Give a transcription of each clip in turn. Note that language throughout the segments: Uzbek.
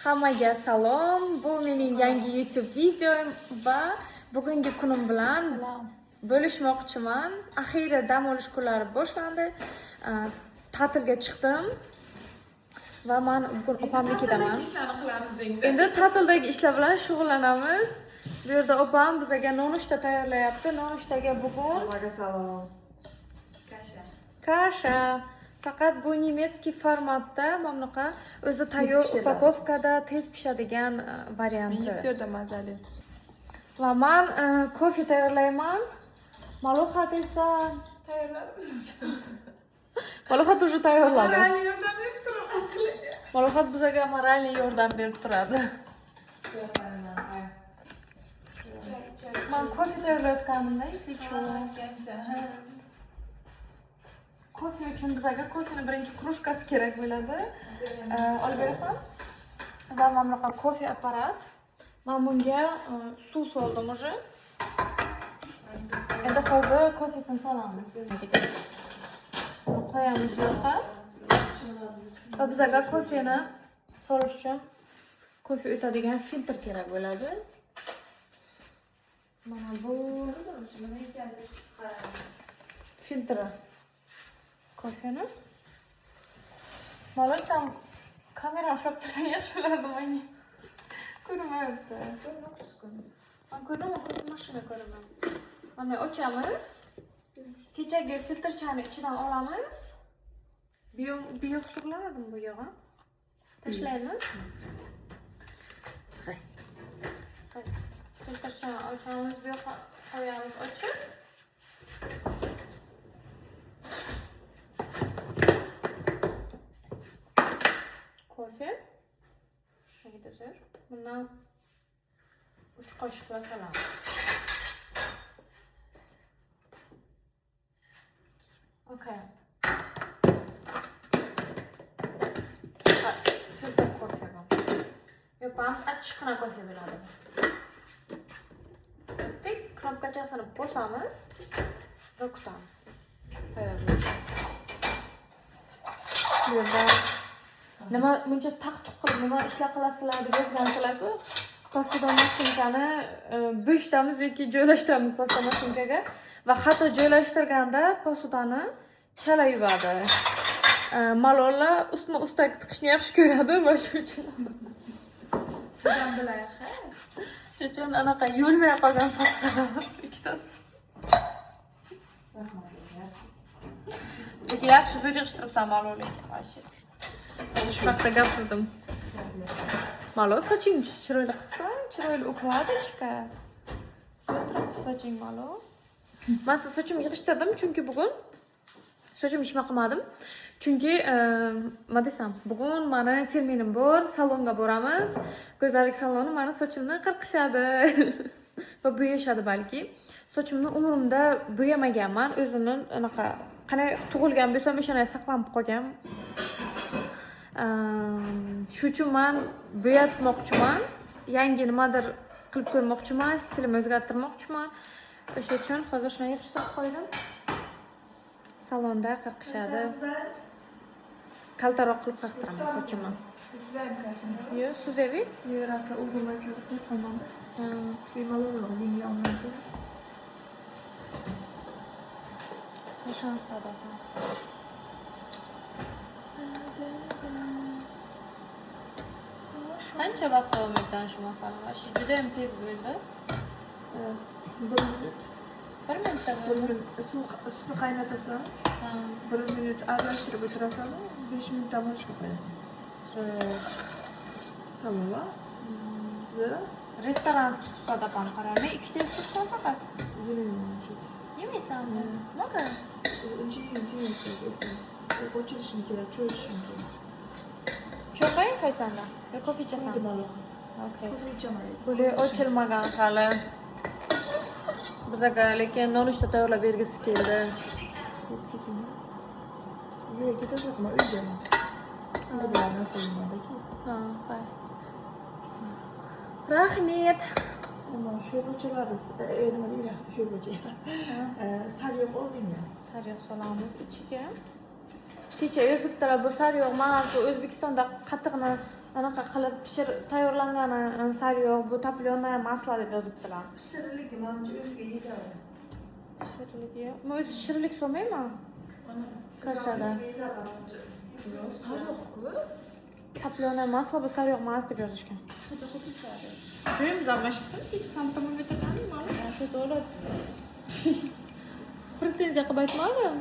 Hammaga salom. Bu mening yangi YouTube videom va bugungi kunim bilan bo'lishmoqchiman. Axiyri dam olish kunlari boshlandi. Ta'tilga chiqdim va men bugun opamnikidaman. Endi ta'tildagi ishlar bilan shug'ullanamiz. Bu yerda opam bizga nonushta tayyorlayapti. Nonushtaga bugun salom. Kasha. Faqat bu nemetskiy formatda, mamnuqa o'zi tayyor upakovkada tez pishadigan varianti. Yeb ko'rdim mazali. Va men kofe tayyorlayman. Malohat esa tayyorladi. Malohat уже tayyorladi. Moralniy yordam berib turibdi. Malohat bizga moralniy yordam berib turadi. Men kofe tayyorlayotganimda kofe uchun bizga kofening birinchi krujkasi kerak bo'ladi. Olib berasan? Va mana bunaqa kofe apparat. Men bunga suv soldim уже. Endi hozir kofesini solamiz. Qo'yamiz bu yoqqa. Va bizga kofeni solish uchun kofe o'tadigan filtr kerak bo'ladi. Mana bu filtr. Kofeni. Malol sen kamera ushlab tursan yaxshi bo'lardi menga. Ko'rmayapti. Men ko'raman, mashina ko'raman. Mana ochamiz. Kechagi filtrchani ichidan olamiz. Biyoq surlanadimi bu yog'i? Tashlaymiz. Filtrchani ochamiz, bu yoqqa qo'yamiz ochib. Kofe. Şöyle sür. Bundan 3 kaşıkla falan. Okay. Filtre kofe bu. Yapalım. Açıkına kofe biladım. Tek knopkachasini bosamiz va kutamiz. Tayyorlaymiz. Burada nima buncha taqtuq qilib nima ishlar qilasizlar deb yozgansizlar-ku. Postada mashinkani bo'shtamiz yoki joylashtiramiz postada mashinkaga va hatto joylashtirganda posudani chala yuvadi. Malollar ustma-ustak tiqishni yaxshi ko'radi va shuning uchun. Qizim bilan Shuning uchun anaqa yo'lmay qolgan postada ikkitasi. Lekin yaxshi zo'r yig'ishtiribsan Malolga. Shu vaqtda gapirdim. Malo soching chiroyli qilsan, chiroyli o'qvadi-chiqa. Soching malo. Men sochimni yig'ishtirdim chunki bugun sochimni hech nima qilmadim. Chunki nima desam, bugun meni terminim bor, salonga boramiz. Go'zallik saloni meni sochimni qirqishadi va bo'yashadi balki. Sochimni umrimda bo'yamaganman, o'zimni anaqa qanday tug'ilgan bo'lsam o'shani saqlanib qolgan. Shu uchun men bo'yatmoqchiman. Yangi nimadir qilib ko'rmoqchiman, stilimni o'zgartirmoqchiman. O'sha uchun hozir shuni yig'ishtirib qo'ydim. Salonda qirqishadi. Kaltaroq qilib qirqtiraman sochimni. Yo'q, suzavi? Yo'q, raqqa o'g'ilmaslik qilib qo'ymadim. Bemalol menga olmaydi. Nishonlarda. Qancha vaqt davom etgan shu masala? Shu juda ham tez bo'ldi. 1 minut. 1 minutda bo'ldi. Suvni qaynatasan. 1 minut aralashtirib o'tirasan, 5 minutdan bo'lishga qo'yasan. Tamam. Zara? Restoranskiy qutbada ham qarang. 2 ta tutsan faqat. Yemaysanmi? Nima? Uncha yeyman. Ochilishim kerak, cho'yishim kerak. Choy qaysanda? Yo kofe ichasanmi? Okay. Kofe ichaman. Buli ochilmagan hali. Bizga lekin nonushta tayyorlab bergisi keldi. Yo'q, ketaverma, uydaman. Sizlar bilan narsalarimdaki. Ha, qo'y. Rahmat. Mana sho'rvachilar, nima deydi? Sho'rvachi. Sariyog' oldingmi? Sariyog' solamiz ichiga. Kecha yozibdilar bu sariyog' mana shu O'zbekistonda qatiqni anaqa qilib tayyorlangan sariyog, bu toplённое масло deb yozibdilar. Shirinlik manimcha o'ziga yetadi. Shirinlik yo'q. Men o'zi shirinlik solmayman. Kashada. Yo'q, sariyog-ku. Toplённое масло bu sariyog emas deb yozishgan. Juyim zamashibdi. Kecha ham tomon o'tgandim, ma'lum. Shu to'g'ri. Pretenziya qilib aytmadim.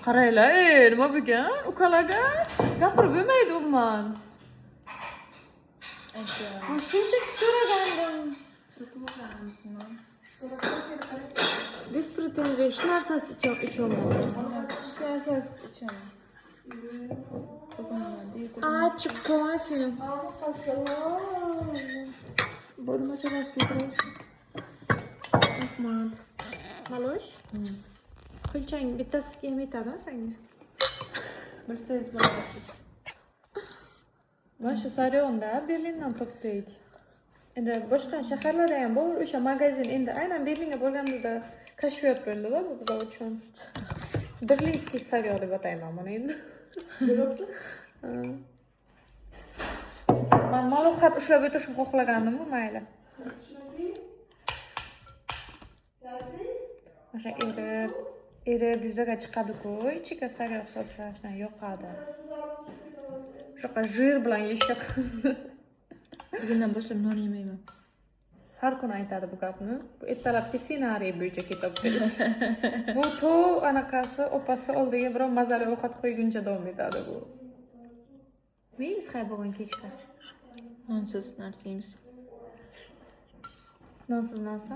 Qaranglar, nima bo'lgan? Ukalaga gapirib bo'lmaydi umuman. Men shunchaki so'ragandim. Sotib olganmisizmi? Без pretenziya hech narsasi icholmayman. Hech narsasiz ichaman. Achchiq kofe. Bo'lma chalas keltirib. Rahmat. Malosh? Qilchang bittasiga ham yetadi senga. Bilsangiz bilasiz. Mana shu Sariyonda Berlindan topdik. Endi boshqa shaharlarda ham bor o'sha magazin. Endi aynan Berlinga borganimizda kashfiyot bo'ldi-da bu biz uchun. Berlinskiy Sariyo deb atayman buni endi. Bo'libdi? Men malohat ushlab o'tirishni xohlagandim-ku, mayli. O'sha erib yuzaga chiqadi-ku, ichiga sariyog solsa shunday yoqadi. Shunaqa jir bilan yeyishga Bugundan boshlab non yemayman. har kuni aytadi bu gapni. Bu ertalab ssenariy bo'yicha ketyapti. Bu to anaqasi opasi oldiga biror mazali ovqat qo'yguncha davom etadi bu. Neymiz hay bugun kechga? Nonsiz narsa yeymiz. Nonsiz narsa?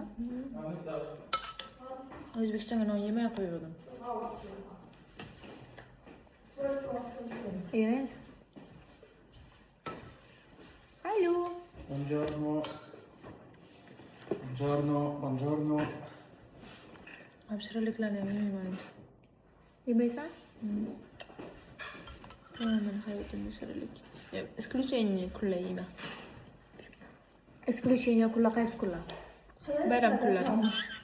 O'zbekistonga non yemay qo'ygandim. Yemaymiz. Hallo. Buongiorno. Buongiorno, buongiorno. Abshirinliklarni ham yemayman. Yemaysan? Men hayotimda shirinlik. Исключение kunlar yeyman. Исключение kunlar qaysi kunlar? Bayram kunlari.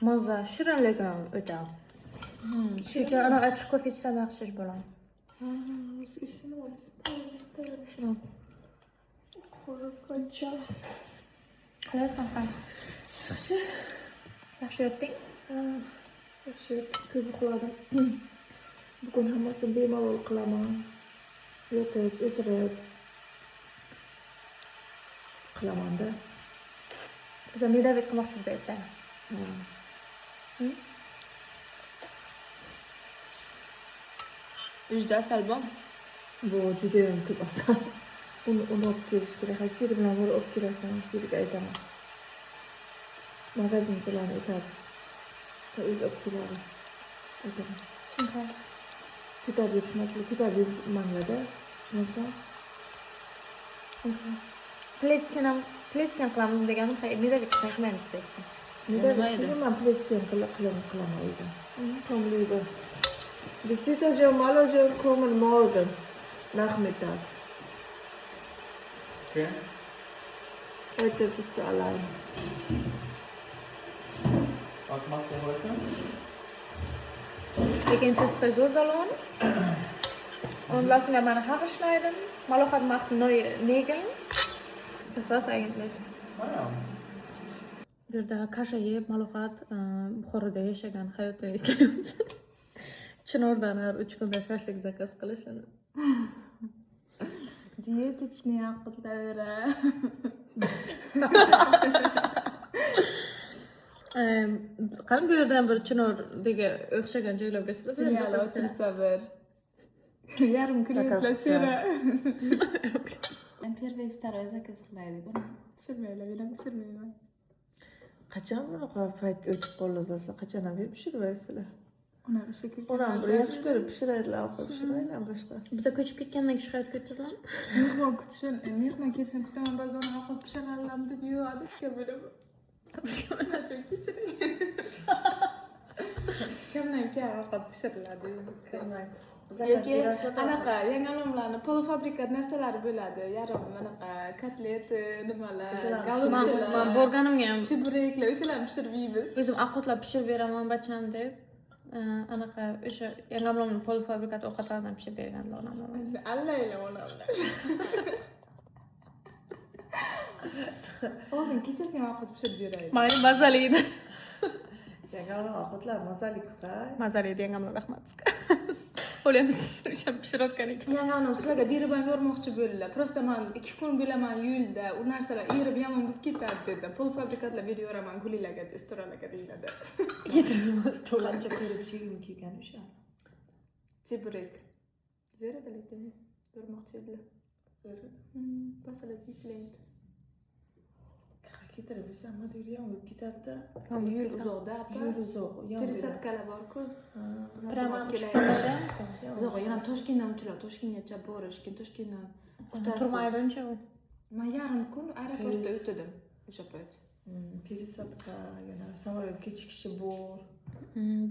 Maza, shirinlik ham o'ta. Shucha ana ochiq kofe ichsam yaxshi ish bo'ladi. Qilasan ham. Yaxshi yotding? Yaxshi, ko'p uxladim. Bugun hammasini bemalol qilaman. Yotib, o'tirib qilaman-da. Biz medavik qilmoqchimiz erta. O'zida asal bor. Bu juda ham ko'p asal. Uni olib kelish kerak. Sir bilan borib olib kelasan, sirga aytaman. Magazinchilarni aytadi. O'zi olib keladi. Aytaman. Shunday. Ko'tarib yurishmaslik, ko'tarib yurishmanglarda. Tushunarsan? Pletsen qilamiz deganim, medavik qilmaymiz pletsen. Man pletsen qilaman o'zim. Tomliydi. Действительно, малоjon kommen morgen Nachmittag. Okay. Heute bist du allein. Was macht ihr heute? Wir gehen zum Friseursalon und lassen mir meine Haare schneiden. Malochat macht neue Nägel. Das war's eigentlich. Ah ja. Bu yerda kasha yeb, Malochat Buxoroda yashagan hayotini eslayapti. Chinordan har 3 kunda shashlik zakaz qilishini. Diyetичный qiltavera. Qani bu yerdan bir Chinordagi o'xshagan joylar bilasizlar? Filial ochilsa bir. Yarim kilo plasera. Men первый второй zakaz qilaylik. Buni pishirmaylar, men ham pishirmayman. Qachon bunaqa paytga o'tib qoldingizlar? Qachon ham pishirmaysizlar? Unaqa shekil. Onam bir yaxshi ko'rib pishiradilar, ovqat pishirmaylar boshqa. Biza ko'chib ketgandan keyin shu hayotga o'tdingizlarmi? Mehmon kelishini kutaman, ba'zan ovqat pishiralarmi deb yo'q, adashga bo'laman. Adashga kechiring. Kamdan kam ovqat pishiriladi, bilmayman. Yoki anaqa yangamlarni polofabrikat narsalari bo'ladi. Yarim anaqa kotlet, nimalar, galupsilar. Men borganimga ham Chibreklar, o'shalarni pishirib yeymiz. o'zim ovqatlar pishirib beraman bacham deb. Anaqa o'sha yangamlarning polofabrikat ovqatlaridan pishirib berganlar onam. Allaylar onamlar. Oldin kechasi ham ovqat pishirib beraylik. Mayli mazali edi. Yangamlar ovqatlar mazali ku-kay. Mazali edi yangamlar rahmat. O'ylaymiz o'sha pishirayotgan ekan. Yangamlar sizlarga berib ham yormoqchi bo'ldilar. Prosta men 2 kun bilaman yo'lda, u narsalar erib yomon bo'lib ketadi dedi. Polfabrikatlar berib yoraman gullarga, restoranlarga deyiladi. Yetirmas Qancha ko'rib shegim kelgan o'sha. Chebrek. Zerada lekin yormoqchi edilar. Pasala dislaydi. Ketirib o'sha modeli ham bo'lib ketadi. Yo'l uzoqda, Yo'l uzoq. Пересадкаlar bor-ku. Prama kelayotganda. Uzoq, yana Toshkentdan uchilar, Toshkentgacha borish, keyin Toshkentdan turmaydi uncha. Men yarim kun aeroportda o'tdim o'sha payt. Пересадка, yana samolyot kechikishi bor.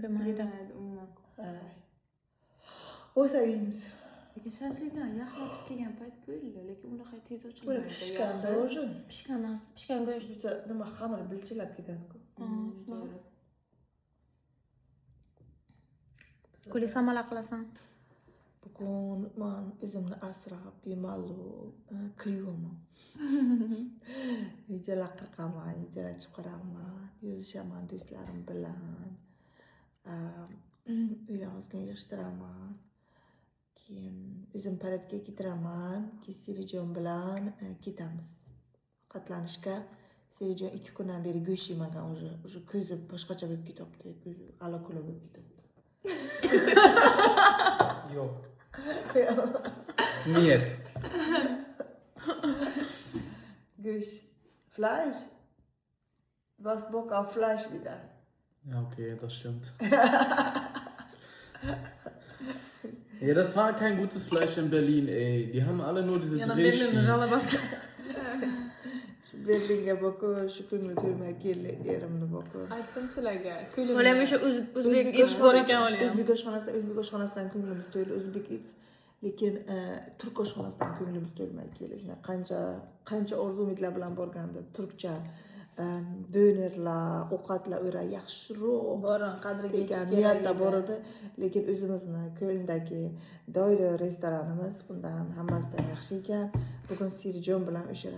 Bilmaydi. Umuman. O'saymiz. Lekin shashlikdan yaxlatib kelgan payt bo'ldi, lekin ular hay tez Ular ochilmaydi. pishganda o'sha. Pishgan go'sht. Bizda nima xamir bilchilab ketadi-ku. Kuli samala qilasan. Bugun men o'zimni asrab bemalol qilyapman. Videolar qirqaman, videolar chiqaraman, yozishaman do'stlarim bilan. Uylarimizni yig'ishtiraman. Keyin o'zim paradga ketiraman, keyin Serijon bilan ketamiz. Ovqatlanishga. Serijon 2 kundan beri go'sht yemagan, o'sha ko'zi boshqacha bo'lib ketyapti, ko'zi alakula bo'lib ketyapti. Yok. Нет. Go'sht. Fleisch? Was Bock auf Fleisch wieder? Ja, okay, das stimmt. Ja, das war kein gutes Fleisch in Berlin, ey. Die haben alle nur diese Drehspieß. Berlinga boku, shu kunni to'ymay keldi, erimni boku. Aytdim sizlarga, O'ylayman o'sha o'zbek ish bor ekan o'ylayman. O'zbek oshxonasidan ko'nglimiz to'ydi, o'zbek it. Lekin turk oshxonasidan ko'nglimiz to'ymay keldi. Shuna qancha orzu-umidlar bilan borgandi. Turkcha donerlar, ovqatlar o'ra yaxshiroq borin qadriga degan niyatda bor edi. Lekin o'zimizni Ko'ldagi Doydo restoranimiz bundan hammasidan yaxshi ekan. Bugun Serijon bilan o'sha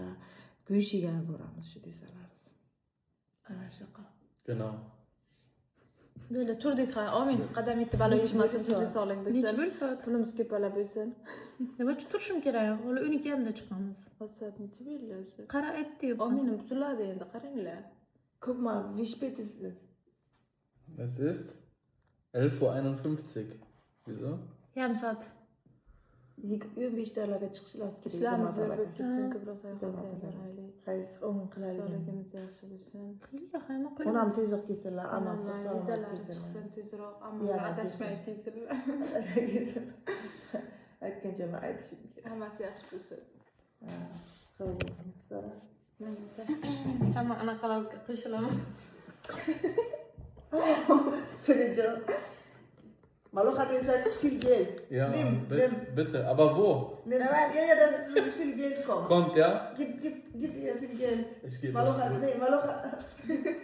go'sht yegani boramiz shu desalarimiz. Ana shunaqa. Genau. Böyle turdik ha, amin. Qadam yetib balo yetmasin, tuzli sog'lik bo'lsin. Necha bo'lsa? Pulimiz ko'palab bo'lsin. Nima uchun turishim kerak? Hali 12:30da chiqamiz. Soat necha bo'ldi o'zi? Qara aytdi. Aminim buziladi endi, qaranglar. Guck mal, wie spät ist es? Es ist 11:51 Uhr. Wieso? Yarim soat. 15 daqiqaga chiqishimiz kerak. Ishlarimiz zo'r bo'lib ketsin, ko'proq sayohat qilib Qaysi o'yin qilaylik? sog'ligimiz yaxshi bo'lsin. Qilinglar, hamma Onam qilinglar. tezroq kelsinlar, amam Vizalar chiqsin tezroq, ammo Yana adashmay kelsinlar. Aytgancha men aytishim kerak. Hammasi yaxshi bo'lsin. Sog' bo'ling. Hamma anaqalarga qo'shilaman. Serijon. Malo hat jetzt halt viel Geld. Ja, Nimm. bitte. Aber wo? Nimm. Ja, dass viel Geld kommt. Kommt, ja? Gib ihr viel Geld. Ich gebe Malo das hat, zurück. nee, Malo hat,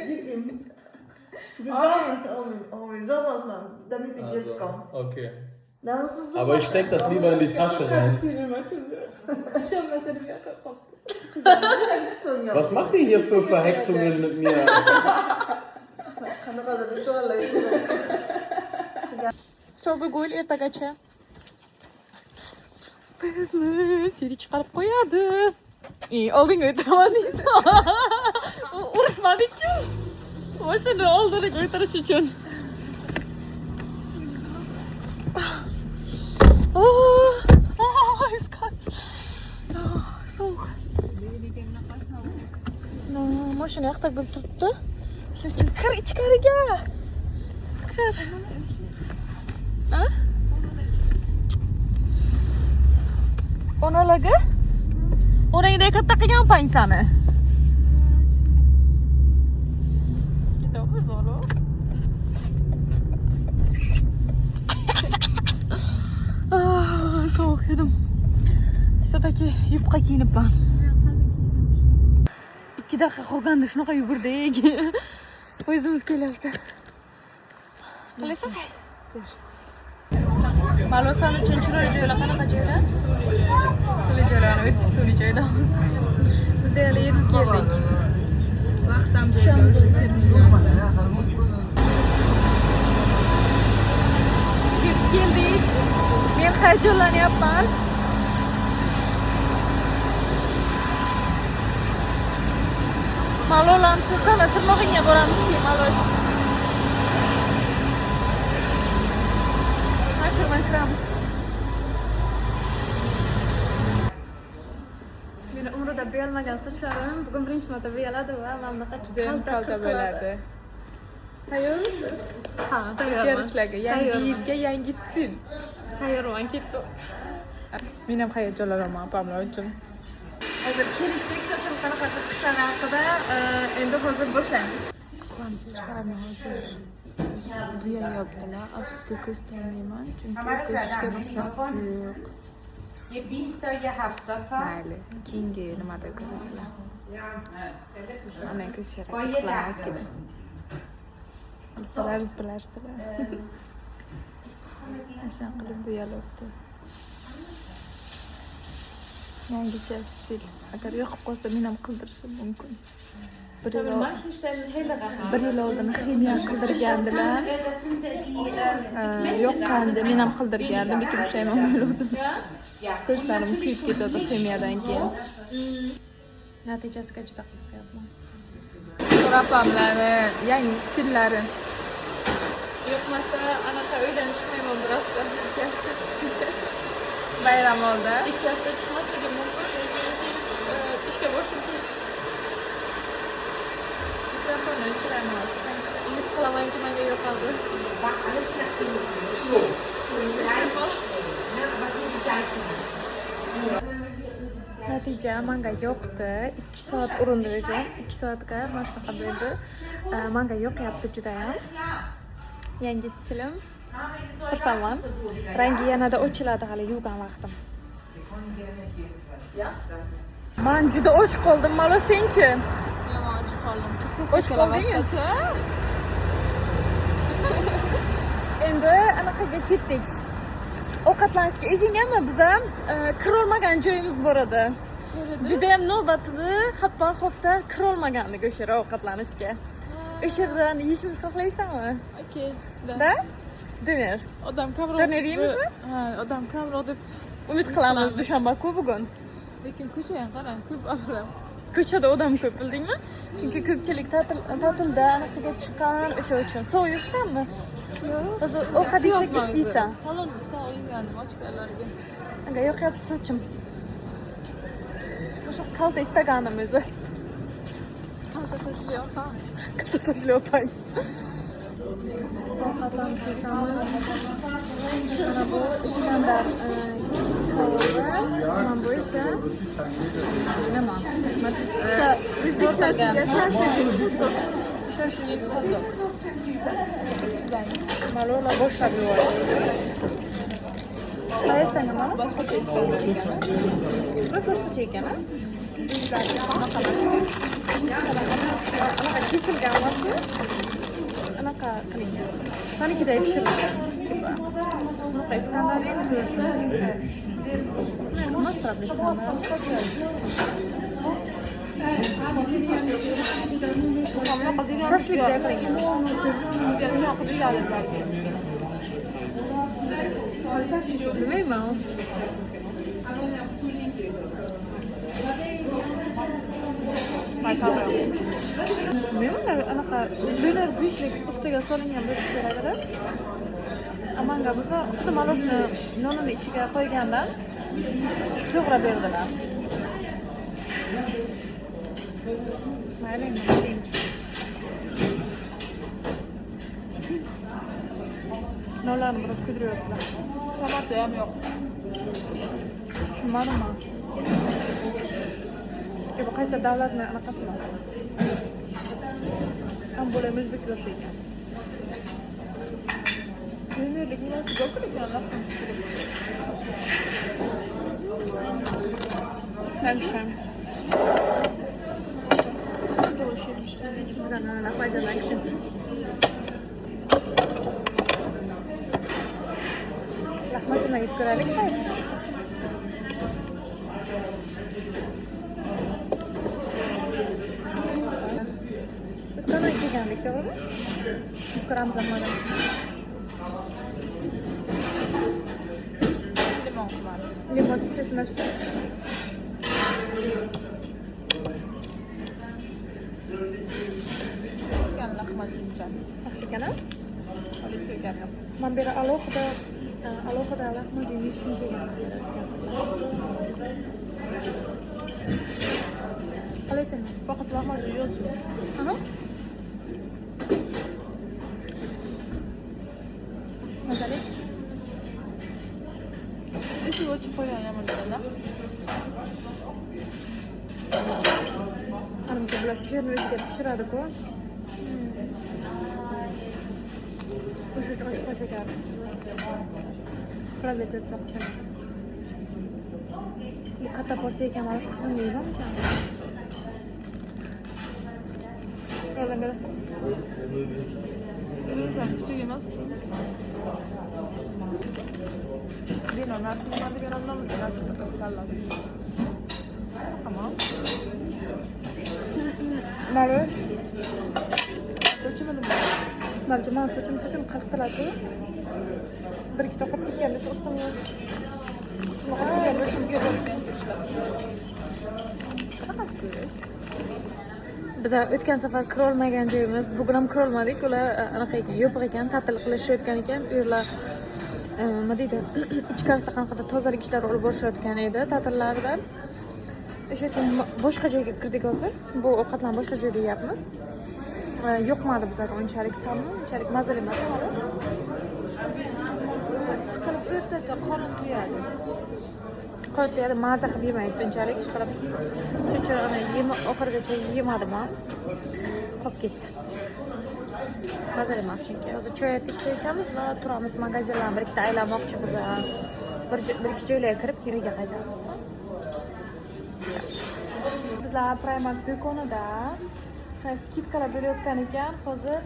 gib ihm. Wir brauchen, so was machen, damit die Geld kommt. Okay. Da musst du so Aber ich steck das lieber in die Tasche rein. Was macht ihr hier für Verhexungen mit mir? So'ba go'l ertagacha. Bizni Siri chiqarib qo'yadi. Oldinga o'tiraman deysiz. Urishmadik-ku. O'shani oldinga o'tirish uchun. Sovuq. Mashina yoqda bo'lib turibdi. Shuning uchun kir ichkariga. Kir. Ha? Onalaga? O'rangdagi katta qilgan pang sani. Ketamiz, o'g'lim. Sovuq edim. Все-таки yupqa kiyinibman. 2 daqiqa qolganda shunaqa yugurdik. O'zimiz kelyapti. Qilasan? Malosan uchun chiroyli joylar qanaqa joylar? Suvli joylar, o'tdik suvli joyda. Bizda hali yetib keldik. Vaqtdan tushamiz terminalga. Yetib keldik. Men hayajonlanyapman. Malolani sana tirnog'ingga boramizki, Malosh. Mashinadan kiramiz. Meni umrida bo'yalmagan sochlarim bugun birinchi marta bo'yaladi va mamlaqa juda ham kalta bo'ladi. Tayyormisiz? Ha, tayyorman. Ishlarga, yangi yilga yangi stil. Tayyorman, ketdim. Men ham hayajonlanaman opamlar uchun. Hozir kelishdik, sochim qanaqa qilishlar haqida endi hozir boshlaymiz. Sochlarni hozir bo'yayaptilar. Afsuski ko'z tolmayman, chunki ko'zga ruxsat yo'q. یه 20 تا یه 70 تا Mayli, keyingi nimada ko'rasizlar. Ana ko'z با sharoiti یه qilamiz 10 keyin. Bilsalaringiz bilarsizlar. Ashuna qilib bo'yalyapti. Yangicha stil. Agar yoqib qolsa men ham qildirishim mumkin. Bir yil oldin ximiya qildirgandilar. Yoqqandi, men ham qildirgandim, lekin pushaymon bo'ldim. Sochlarim kuyib ketadi ximiyadan keyin. Natijasiga juda qiziqyapman. So'rapamlari, yangi stillari. Yo'qmasa anaqa uydan chiqmayman bir hafta. Bayram oldi. 2 hafta chiqmasligim mumkin. Ishga borishim kerak. Mikrofonni o'chiraman. Umid qilamanki menga yoqadi. Natija menga yoqdi. 2 soat urindim o'zim. 2 soatga mana shunaqa bo'ldi. Menga yoqyapti juda ham. Yangi stilim. Xursandman. Rangi yanada ochiladi hali yuvgan vaqtim. Men juda och qoldim, mana senchi? Yomon ochib qoldim. Och qoldingmi? Endi anaqaga ketdik. Ovqatlanishga esingizmi, biz ham kirolmagan joyimiz bor edi. Juda ham navbatda hatto hafta kirolmagandik o'sha yerga ovqatlanishga. O'sha yerdan yeyishimizni xohlaysanmi? Okey. Da? Doner. Odam kamroq. Doner yeymizmi? Ha, odam kamroq deb Umid qilamiz dushanba-ku bugun. lekin ko'cha ham qarang, ko'p avram. Ko'chada odam ko'p, bildingmi? Chunki ko'pchilik ta'tilda anaqaga chiqqan o'sha uchun. Sovuq yeysanmi? Yo'q. Hozir ovqat yesak istaysan. Salon sovuq yegandim ochganlarga. Menga yoqyapti sochim. O'sha kalta istaganim o'zi. Kalta sochli opa. Kalta sochli opang. Ovqatlanib ketamiz. Mana bu standart mana bu esa nima? O'zbekchasiga shashlik hotdog. Malola boshlab yubordi. Qayerda nima? Boshqacha istalgan ekan. Boshqacha ekan-a? Anaqa kesilgan emasmi? Anaqa qilingan. Qanikiday pishirilgan. Bunaqa iskandar endi ko'rishim. Masraf iskandar. Shashlikday qilingan. Bilmayman. Bilmayman, anaqa doner go'shtlik ustiga solingan bo'lishi kerak-da. Amanga bo'lsa, xuddi mana shuni nonini ichiga qo'ygandan to'g'ri berdilar. Mayli, nonlarni biroz kuydiryaptilar. Tomati ham yo'q. Tushunmadimmi? Bu qaysi davlatni anaqasimi? Ham bo'lamiz o'zbeklar ekan. Donerlik nimasi yo'q ekan, lafim chiqdi. Dankeschön. Bizani nafajalankishim. Rahmatulloh yeb ko'raylik. yeganlik to'g'rimi? Ko'ramiz mana. Limon qilamiz. Limon pishirishmashga. Yan lahmat yumshamiz. Yaxshi ekan-a? Olib kelganman. Men beri alohida lahmat yeyish uchun kelganman. Qalaysan? Faqat lahmat yo'qmi? Aha. Mazali. Ichi o'chib qo'ygan yamanlarda. Anamcha bular sherni o'ziga pishiradi-ku. O'sha ochib shakar. Qilib etib soqchim. Bu katta porsiya ekan, mana shu qilmaymancha. Yo'ldan berasan. Kichik emas. Bino narsa nima deganimdan narsa tanladim. Tamam. Marosh. Sochim nima? Balki men sochim qaqtiradi. Bir ikki toqib ketganda ustimga. Sizga bo'lgan sochlar. Qanaqasiz? Biz o'tgan safar kira olmagan joyimiz, bugun ham kira olmadik. Ular anaqa ekan, yopiq ekan, ta'til qilishayotgan ekan. Ular nima deydi? Ichkarisida qanaqadir tozalik ishlari olib borishayotgan edi ta'tillarda. O'sha uchun boshqa joyga kirdik hozir. Bu ovqatlarni boshqa joyda yeyapmiz. Yo'qmadi bizga unchalik ta'mi, unchalik mazali emas xolos. Siqilib o'rtacha qorin to'yadi. Qo'ydi, maza qilib yemaysiz unchalik ish qilib. Shuning uchun ana oxirigacha yemadim ham. Qolib ketdi. Mazali emas chunki. Hozir choy ichamiz va turamiz magazinlarni bir ikkita aylanmoqchimiz. Bir ikki joylarga kirib, keyin uyga qaytamiz. Bizlar Primark do'konida skidkalar berayotgan ekan. Hozir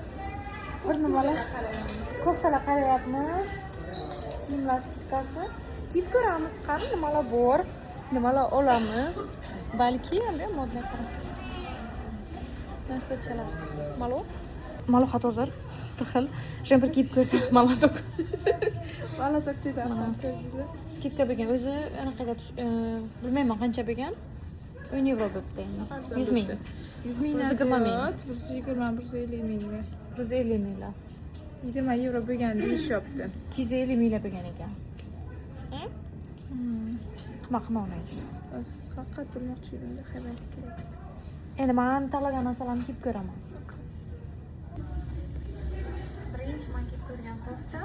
bir nimalar koftalar qarayapmiz. Qishki kiyimlar skidkasi. Kiyib ko'ramiz, qani nimalar bor, nimalar olamiz. Balki endi modniy qilib. Narsachalar. Malo xat hozir. Bir xil. Jemper kiyib ko'rdim. Malo tok. Mana taqdida Skidka bo'lgan. O'zi anaqaga bilmayman qancha bo'lgan. 10 yevro bo'pti endi. 100 ming. 100 ming narsa 120 150 mingga. 150 minglar. 20 yevro bo'lgan deyishyapti. 250 minglar bo'lgan ekan. Maqnonash. Faqat bilmoqchi edim, xabar kerak. Endi men tanlagan narsalarni kiyib ko'raman. Birinchi men kiyib ko'rgan kofta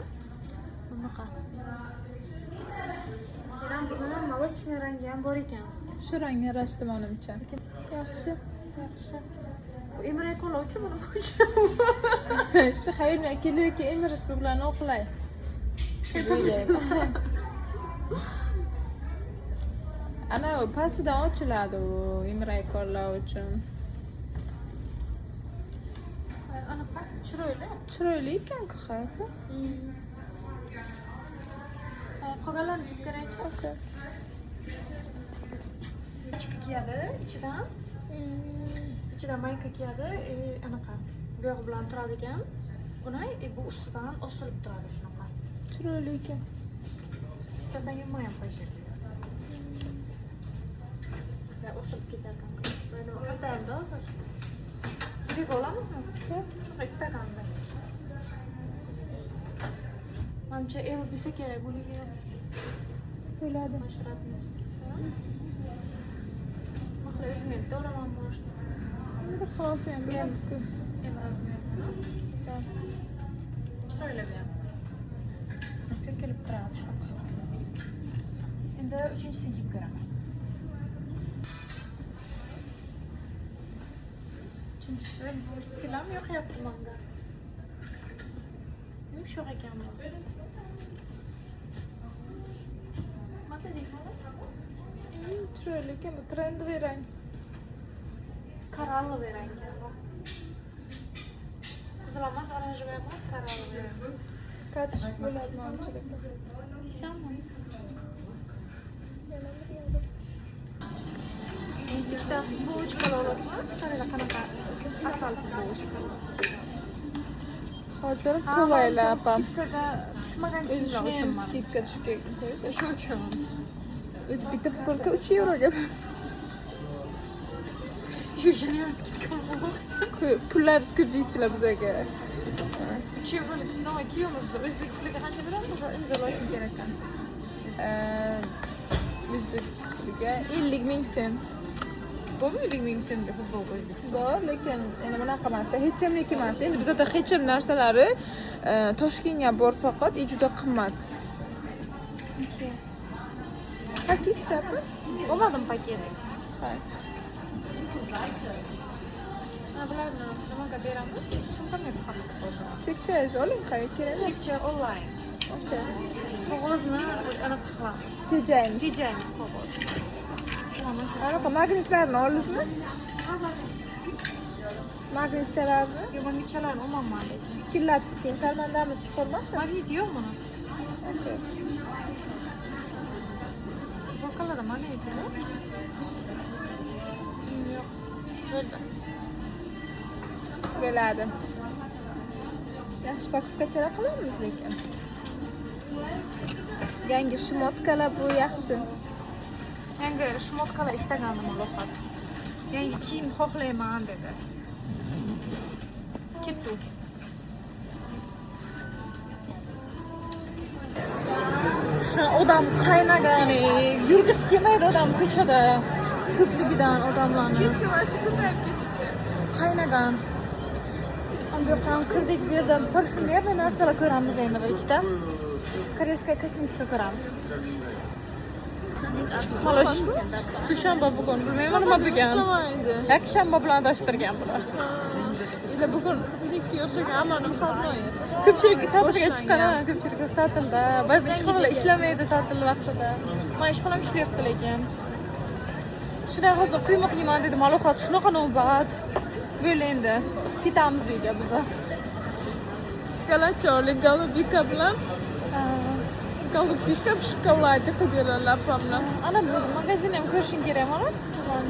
bunaqa. Rangini молочный rangi ham bor ekan. Shu rang yarashdi menimcha. Yaxshi. Bu Emre ko'la uchun buni Shu xayrni kelayotgan emirish bilan o'qilay. Ana pastidan ochiladi u Emre ko'la uchun. anaqa chiroyli. Chiroyli ekan-ku hayot. Qolganlarni kiyib ko'raychi. Okey. Ichki kiyadi, ichidan mayka kiyadi, anaqa buyog'i bilan turadi ekan. Buni bu ustidan osilib turadi shunaqa. Chiroyli ekan. Istasan yumay ham qo'yishadi. Ya osilib ketadi ekan. Buni qatayapti hozir. Buyog' olamizmi? Shunaqa istaganda. Menimcha el bo'lsa kerak bularga. Bo'ladi. Mana shu rasmni. Mahalla o'zim ham to'raman bosh. Endi xolos ham bo'ladi-ku. Chiroyli bu ham. To'kilib turadi shunaqa. Endi uchinchisini kiyib ko'raman. Uchinchisi bu stilam yoqyapti menga. Yumshoq ekan bu. Chiroyli ekan, bu trendiy rang. Koralloviy rang. Qizil emas, oranjoviy emas, koralloviy rang. Kaç bo'ladi menimcha. Deysanmi? Ikkita futbolchkalar olamiz. Qaranglar qanaqa asal futbolchkalar. Hozir to'laylapam. Tushmagan O'zi kiyimlar ham uchun mana. skidka tushgan qo'yish. Shu uchun. O'zi bitta futbolka 3 euroga. Shu uchun ham skidka bo'lmoqchi. Pullarimiz ko'p deysizlar bizga. 3 eurolik nima kiyimimizda o'zbek tiliga qancha beramiz? Imzolashim kerak ekan. O'zbek tiliga 50 ming so'm. Bu 50 ming so'mga futbolka O'zbekiston. Bor, lekin endi bunaqa emas, hech kimniki emas. Endi bizda hech kim narsalari Toshkentga bor faqat juda qimmat. Paket chapmi? Olmadim paket. Ha. Bularni nimaga beramiz? Sumkamga qilib qo'yamiz. Chekchangiz oling, qayerga kerak? Chekcha onlayn. Okay. Qog'ozni anaqa qilamiz. Tejaymiz. Tejaymiz qog'oz. Anaqa magnitlarni oldingizmi? Magnitchalarni Magnitchalarni olmaman lekin. shikillatib keyin sharmandamiz chiqarmasin. Magnit yo'q buni. Okay. Bakalada magnit yo'q. Yo'q. Bo'ldi. Bo'ladi. Yaxshi paketkachalar qilamiz lekin. Yangi shmotkalar bu yaxshi. Yangi shmotkalar istagandim Allohat. Yangi kiyim xohlayman dedi. Ketdi. Shu odam qaynagan, yurgisi kelmaydi odam ko'chada. Ko'pligidan odamlarni. Kechki mana shu kunlar kechikdi. Qaynagan. Bu yoqqa ham kirdik, bu yerda parfyumeriya narsalar ko'ramiz endi birlikda. Koreyskiy kosmetika ko'ramiz. Xolos, dushanba bugun bilmayman nima degan. Yakshanba bilan adashtirgan bular. Ila bugun sizniki o'xshagan amalim qolmaydi. Ko'pchilik ta'tilga chiqqan, ko'pchilik ta'tilda. Ba'zi ishxonalar ishlamaydi ta'til vaqtida. Men ishxonam ishlayapti lekin. Shunday hozir quymoq yeyman dedim, Allohat shunaqa navbat. Bo'ldi endi. Ketamiz uyga biz. Shokoladcholi Golubika bilan Golubika shokoladi qilib beradilar apamlar. Ana bu magazinni ham ko'rishing kerak mana.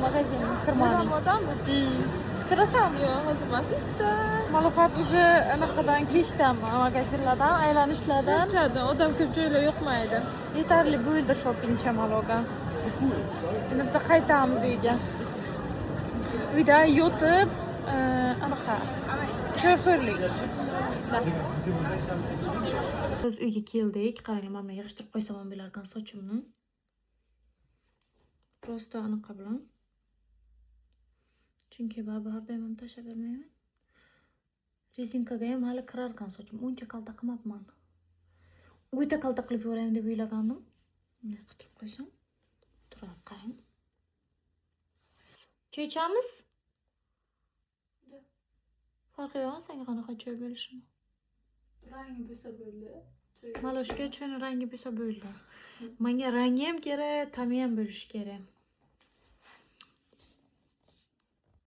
Magazin kirmadim. Odammi? Kirasan? Yo'q, hozir emas. Allohat уже anaqadan kechdim, magazinlardan, aylanishlardan. Charchadim, odam ko'p joylar yo'qmaydi. Yetarli bo'ldi shopping chamaloga. Endi biz qaytamiz uyga. Uyda yotib, anaqa cho'xirlik. Biz uyga keldik. Qarang, mana yig'ishtirib qo'ysam ham bo'larkan sochimni. Prosta anaqa bilan. Chunki baribir ham tashlab bermayman. Rezinkaga ham hali kirarkan sochim. Uncha kalta qilmabman. Uyda kalta qilib yuborayim deb o'ylagandim. Bunday qilib qo'ysam. Turib qarang. Choy ichamiz? Farqi yo'q, senga qanaqa choy bo'lishini. Rangi bo'lsa bo'ldi. Maloshga choyning rangi bo'lsa bo'ldi. Menga rangi ham kerak, ta'mi ham bo'lishi kerak.